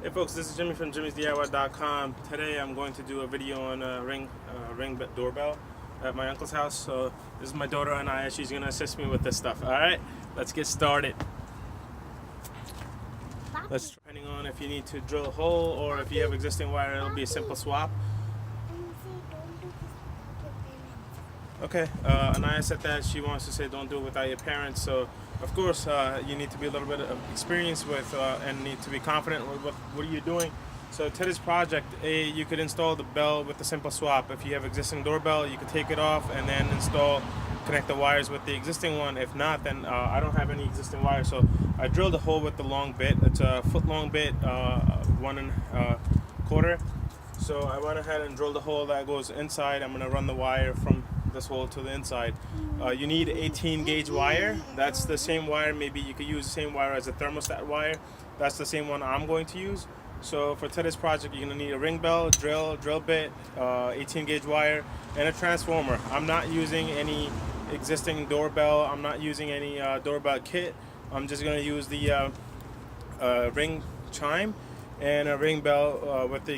Hey folks, this is Jimmy from jimmysdiy.com. Today I'm going to do a video on a ring doorbell at my uncle's house. So this is my daughter and I. She's going to assist me with this stuff. Alright, let's get started. Depending on if you need to drill a hole or if you have existing wire, it'll be a simple swap. Okay, Anaya said that she wants to say don't do it without your parents. So of course you need to be a little bit of experience with and need to be confident with what you're doing. So to this project, you could install the bell with a simple swap. If you have existing doorbell, you could take it off and then connect the wires with the existing one. If not, then I don't have any existing wires, so I drilled a hole with the long bit. It's a foot long bit, 1.25. So I went ahead and drilled a hole that goes inside. I'm gonna run the wire from this hole to the inside. You need 18 gauge wire. That's the same wire. Maybe you could use the same wire as a thermostat wire. That's the same one I'm going to use. So for today's project, you're gonna need a ring bell, drill bit, 18 gauge wire, and a transformer. I'm not using any existing doorbell. I'm not using any doorbell kit. I'm just gonna use the ring chime and a ring bell with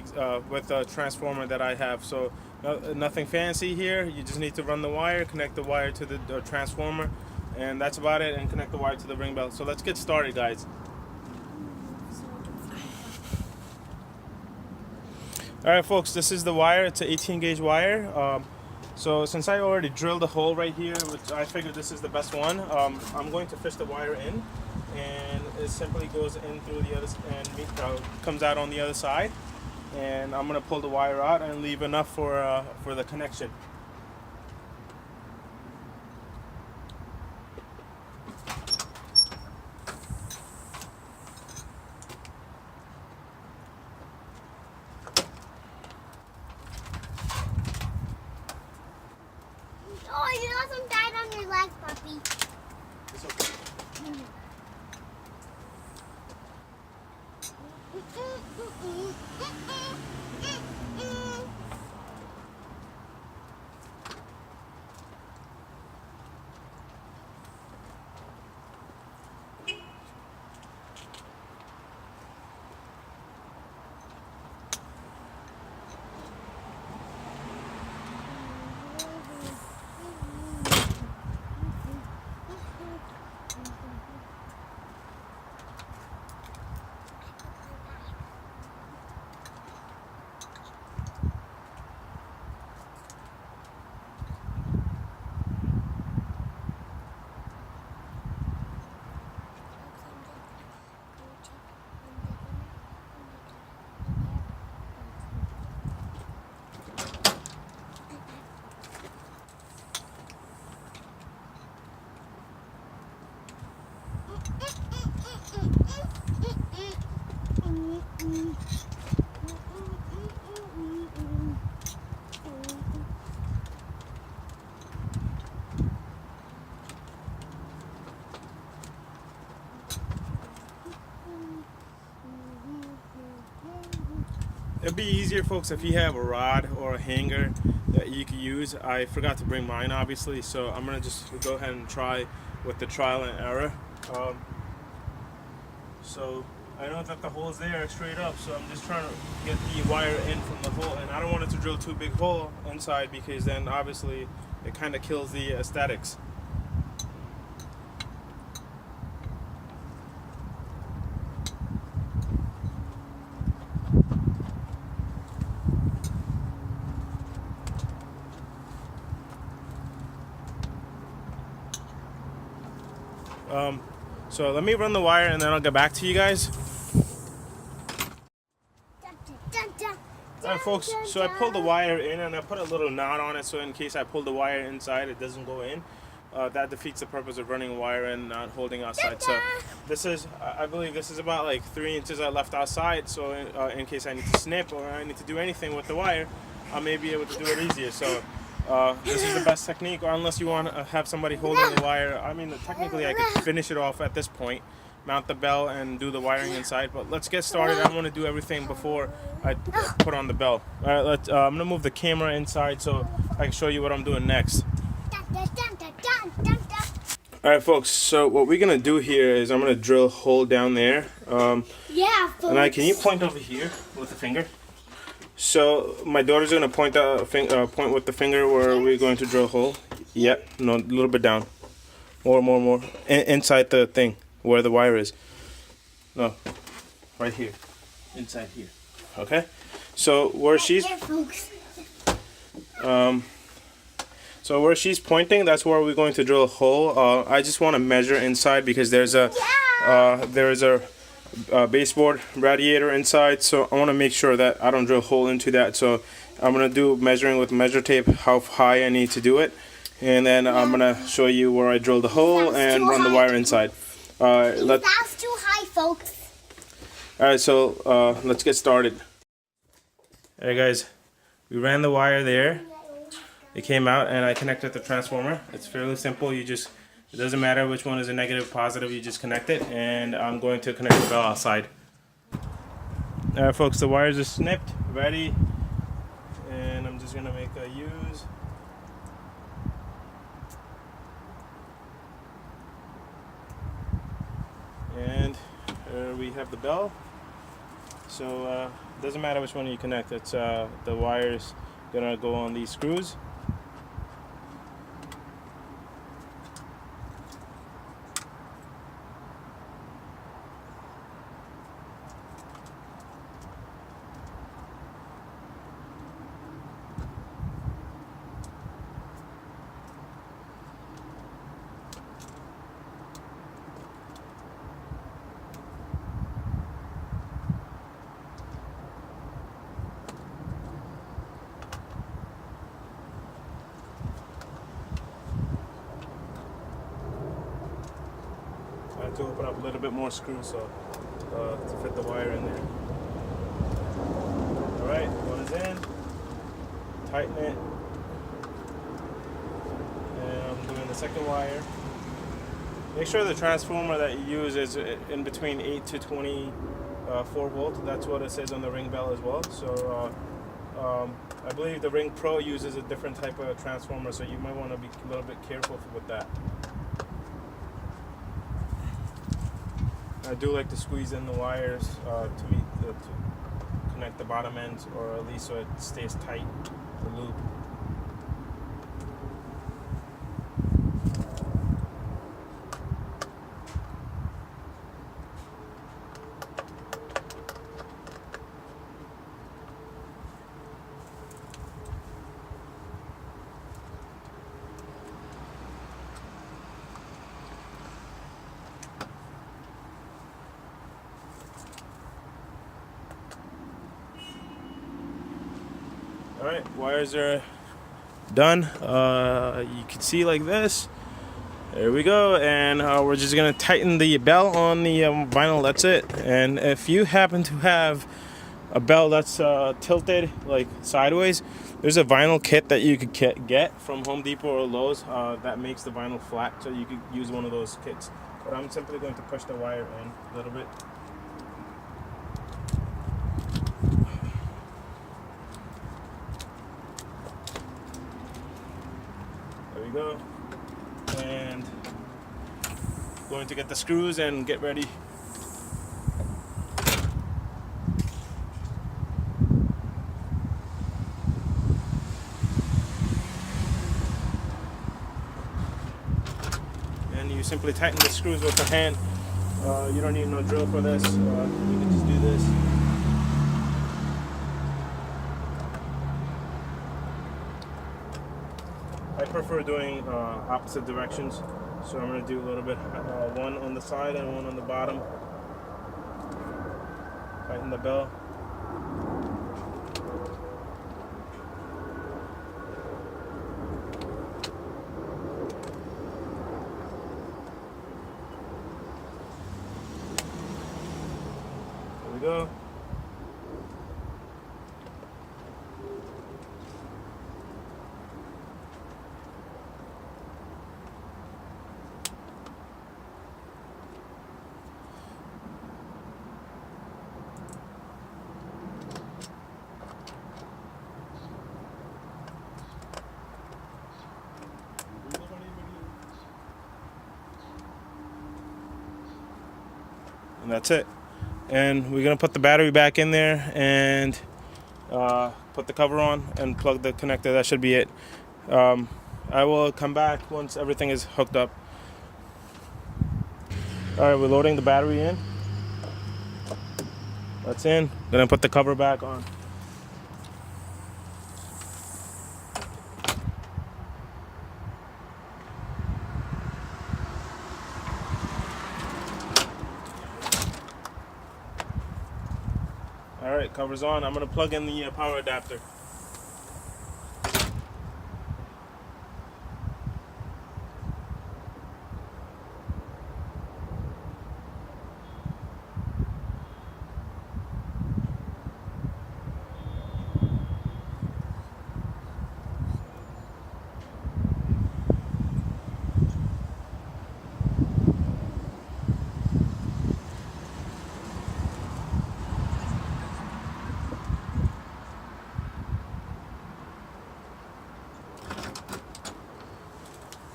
a transformer that I have. So nothing fancy here. You just need to run the wire, connect the wire to the transformer, and that's about it, and connect the wire to the ring bell. So let's get started, guys. Alright folks, this is the wire. It's an 18 gauge wire. So since I already drilled a hole right here, which I figured this is the best one, I'm going to fish the wire in, and it simply goes in through the other and comes out on the other side. And I'm gonna pull the wire out and leave enough for the connection. Oh, you got some dirt on your leg, puppy. It's okay. It'd be easier, folks, if you have a rod or a hanger that you could use. I forgot to bring mine, obviously, so I'm gonna just go ahead and try with the trial and error. So I know that the hole's there straight up, so I'm just trying to get the wire in from the hole, and I don't want it to drill too big hole inside because then obviously it kind of kills the aesthetics. So let me run the wire and then I'll get back to you guys. Alright folks, so I pulled the wire in and I put a little knot on it so in case I pull the wire inside it doesn't go in. That defeats the purpose of running wire and not holding outside. So this is, I believe this is about like 3 inches I left outside, so in case I need to snip or I need to do anything with the wire, I may be able to do it easier. So this is the best technique, or unless you want to have somebody holding the wire. I mean, technically I could finish it off at this point, mount the bell and do the wiring inside, but let's get started. I want to do everything before I put on the bell. All right, I'm gonna move the camera inside so I can show you what I'm doing next. All right, folks. So what we're gonna do here is I'm gonna drill a hole down there. Yeah, folks. And can you point over here with the finger? So my daughter's gonna point point with the finger where we're going to drill a hole. Yep. No, a little bit down. More. Inside the thing where the wire is. No, right here. Inside here. Okay. So where she's Here, folks. So where she's pointing, that's where we're going to drill a hole. I just want to measure inside because there's a baseboard radiator inside, so I want to make sure that I don't drill a hole into that. So I'm gonna do measuring with measure tape how high I need to do it, and then I'm gonna show you where I drilled the hole and run the wire inside. That's too high, folks. All right, so let's get started. All right, guys, we ran the wire there. It came out and I connected the transformer. It's fairly simple. It doesn't matter which one is a negative, positive, you just connect it. And I'm going to connect the bell outside. All right, folks, the wires are snipped, ready. And I'm just gonna make a use. And we have the bell. So it doesn't matter which one you connect. It's the wires gonna go on these screws. I have to open up a little bit more screws so to fit the wire in there. All right, one is in. Tighten it. And I'm doing the second wire. Make sure the transformer that you use is in between 8 to 24 volt. That's what it says on the ring bell as well. So I believe the Ring Pro uses a different type of transformer, so you might want to be a little bit careful with that. I do like to squeeze in the wires to connect the bottom ends, or at least so it stays tight, the loop. Alright, wires are done. You can see like this. There we go. And we're just going to tighten the bell on the vinyl. That's it. And if you happen to have a bell that's tilted like sideways, there's a vinyl kit that you could get from Home Depot or Lowe's that makes the vinyl flat. So you could use one of those kits. But I'm simply going to push the wire in a little bit. There we go. And going to get the screws and get ready. And you simply tighten the screws with the hand. You don't need no drill for this. You can just do this. I prefer doing opposite directions, so I'm going to do a little bit, one on the side and one on the bottom. Tighten the bell. There we go. and that's it. And we're gonna put the battery back in there and put the cover on and plug the connector. That should be it. I will come back once everything is hooked up. Alright, we're loading the battery in. That's in. Gonna put the cover back on. Alright, cover's on. I'm gonna plug in the power adapter.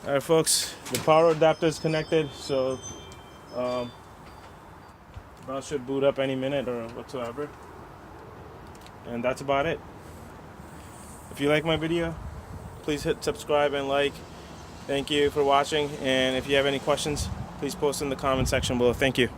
Alright folks, the power adapter is connected, so that should boot up any minute or whatsoever. And that's about it. If you like my video, please hit subscribe and like. Thank you for watching, and if you have any questions, please post in the comment section below. Thank you.